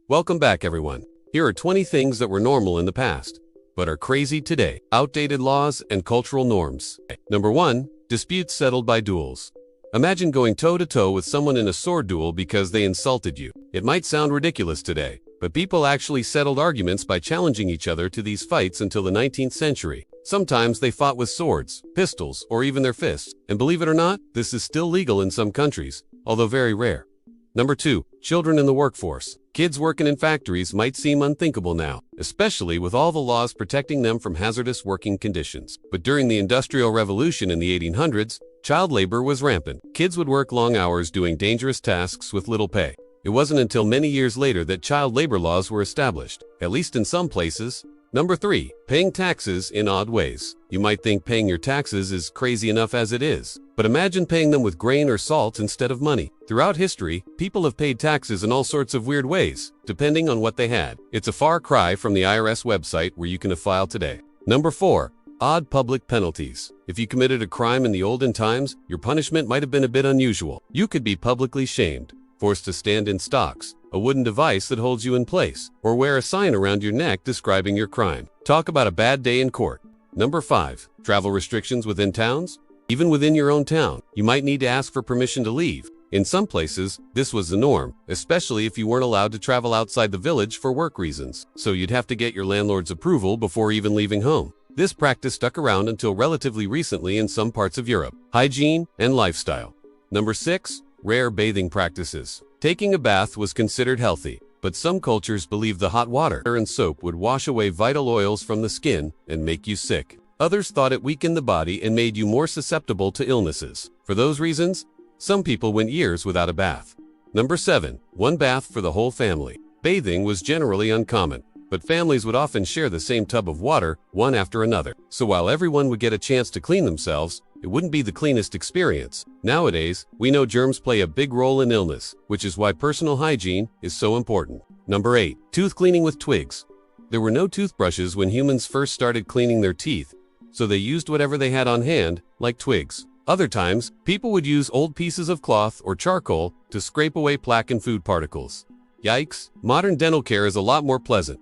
Welcome back, everyone. Here are 20 things that were normal in the past, but are crazy today. Outdated laws and cultural norms. Number 1. Disputes settled by duels. Imagine going toe-to-toe with someone in a sword duel because they insulted you. It might sound ridiculous today, but people actually settled arguments by challenging each other to these fights until the 19th century. Sometimes they fought with swords, pistols, or even their fists. And believe it or not, this is still legal in some countries, although very rare. Number 2. Children in the workforce. Kids working in factories might seem unthinkable now, especially with all the laws protecting them from hazardous working conditions. But during the Industrial Revolution in the 1800s, child labor was rampant. Kids would work long hours doing dangerous tasks with little pay. It wasn't until many years later that child labor laws were established, at least in some places. Number 3. Paying taxes in odd ways. You might think paying your taxes is crazy enough as it is, but imagine paying them with grain or salt instead of money. Throughout history, people have paid taxes in all sorts of weird ways, depending on what they had. It's a far cry from the IRS website where you can file today. Number 4. Odd public penalties. If you committed a crime in the olden times, your punishment might have been a bit unusual. You could be publicly shamed, forced to stand in stocks, a wooden device that holds you in place, or wear a sign around your neck describing your crime. Talk about a bad day in court. Number 5. Travel restrictions within towns. Even within your own town, you might need to ask for permission to leave. In some places, this was the norm, especially if you weren't allowed to travel outside the village for work reasons, so you'd have to get your landlord's approval before even leaving home. This practice stuck around until relatively recently in some parts of Europe. Hygiene and lifestyle. Number 6. Rare bathing practices. Taking a bath was considered healthy, but some cultures believed the hot water and soap would wash away vital oils from the skin and make you sick. Others thought it weakened the body and made you more susceptible to illnesses. For those reasons, some people went years without a bath. Number 7. One bath for the whole family. Bathing was generally uncommon, but families would often share the same tub of water, one after another. So while everyone would get a chance to clean themselves, it wouldn't be the cleanest experience. Nowadays, we know germs play a big role in illness, which is why personal hygiene is so important. Number 8. Tooth cleaning with twigs. There were no toothbrushes when humans first started cleaning their teeth, so they used whatever they had on hand, like twigs. Other times, people would use old pieces of cloth or charcoal to scrape away plaque and food particles. Yikes! Modern dental care is a lot more pleasant.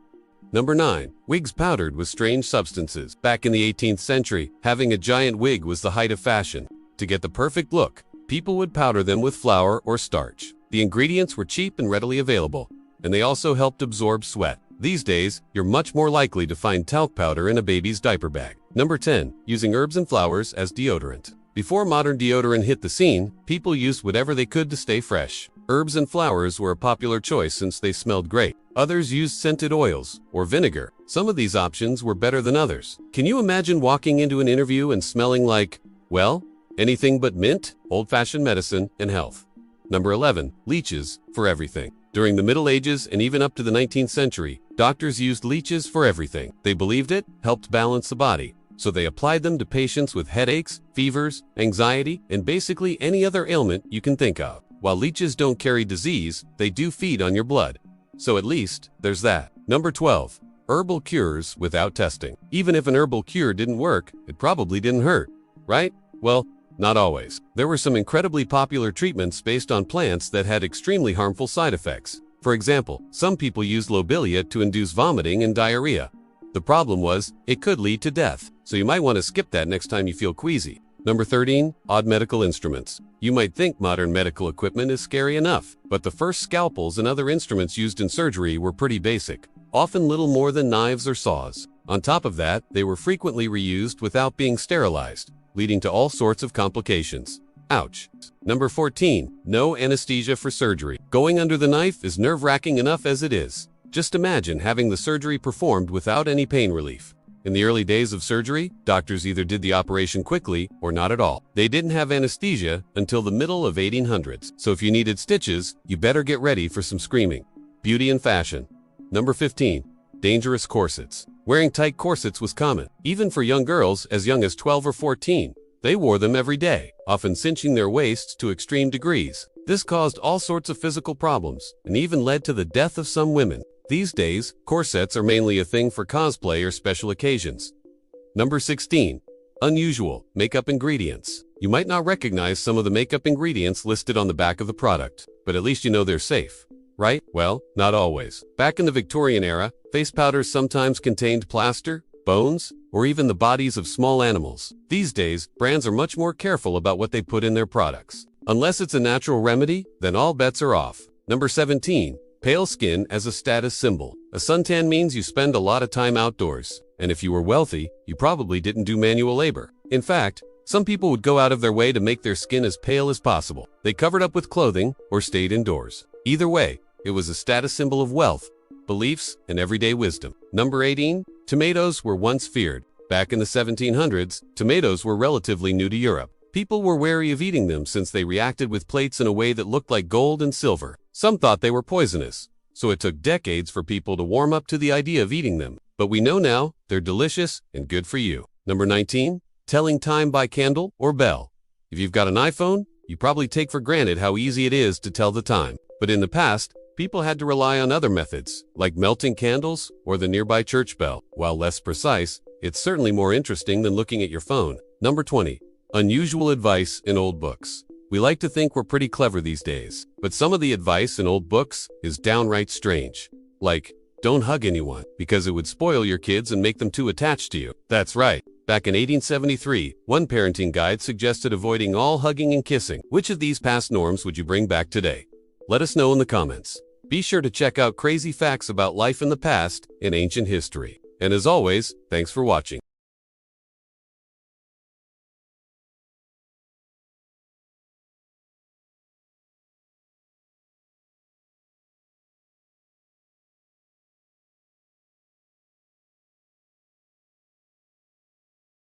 Number 9. Wigs powdered with strange substances. Back in the 18th century, having a giant wig was the height of fashion. To get the perfect look, people would powder them with flour or starch. The ingredients were cheap and readily available, and they also helped absorb sweat. These days, you're much more likely to find talc powder in a baby's diaper bag. Number 10. Using herbs and flowers as deodorant. Before modern deodorant hit the scene, people used whatever they could to stay fresh. Herbs and flowers were a popular choice since they smelled great. Others used scented oils or vinegar. Some of these options were better than others. Can you imagine walking into an interview and smelling like, well, anything but mint, old-fashioned medicine, and health? Number 11. Leeches for everything. During the Middle Ages and even up to the 19th century, doctors used leeches for everything. They believed it helped balance the body, so they applied them to patients with headaches, fevers, anxiety, and basically any other ailment you can think of. While leeches don't carry disease, they do feed on your blood. So at least, there's that. Number 12. Herbal cures without testing. Even if an herbal cure didn't work, it probably didn't hurt, right? Well, not always. There were some incredibly popular treatments based on plants that had extremely harmful side effects. For example, some people used lobelia to induce vomiting and diarrhea. The problem was, it could lead to death, so you might want to skip that next time you feel queasy. Number 13. Odd medical instruments. You might think modern medical equipment is scary enough, but the first scalpels and other instruments used in surgery were pretty basic, often little more than knives or saws. On top of that, they were frequently reused without being sterilized, leading to all sorts of complications. Ouch. Number 14. No anesthesia for surgery. Going under the knife is nerve-wracking enough as it is. Just imagine having the surgery performed without any pain relief. In the early days of surgery, doctors either did the operation quickly or not at all. They didn't have anesthesia until the middle of 1800s, so if you needed stitches, you better get ready for some screaming. Beauty and fashion. Number 15. Dangerous corsets. Wearing tight corsets was common, even for young girls as young as 12 or 14. They wore them every day, often cinching their waists to extreme degrees. This caused all sorts of physical problems and even led to the death of some women. These days, corsets are mainly a thing for cosplay or special occasions. Number 16. Unusual makeup ingredients. You might not recognize some of the makeup ingredients listed on the back of the product, but at least you know they're safe. right? Well, not always. Back in the Victorian era, face powders sometimes contained plaster, bones, or even the bodies of small animals. These days, brands are much more careful about what they put in their products. Unless it's a natural remedy, then all bets are off. Number 17. Pale skin as a status symbol. A suntan means you spend a lot of time outdoors, and if you were wealthy, you probably didn't do manual labor. In fact, some people would go out of their way to make their skin as pale as possible. They covered up with clothing or stayed indoors. Either way, it was a status symbol of wealth, beliefs, and everyday wisdom. Number 18. Tomatoes were once feared. Back in the 1700s, tomatoes were relatively new to Europe. People were wary of eating them since they reacted with plates in a way that looked like gold and silver. Some thought they were poisonous, so it took decades for people to warm up to the idea of eating them. But we know now they're delicious and good for you. Number 19. Telling time by candle or bell. If you've got an iPhone, you probably take for granted how easy it is to tell the time. But in the past, people had to rely on other methods, like melting candles or the nearby church bell. While less precise, it's certainly more interesting than looking at your phone. Number 20. Unusual advice in old books. We like to think we're pretty clever these days, but some of the advice in old books is downright strange. Like, don't hug anyone, because it would spoil your kids and make them too attached to you. That's right. Back in 1873, one parenting guide suggested avoiding all hugging and kissing. Which of these past norms would you bring back today? Let us know in the comments. Be sure to check out crazy facts about life in the past and ancient history. And as always, thanks for watching.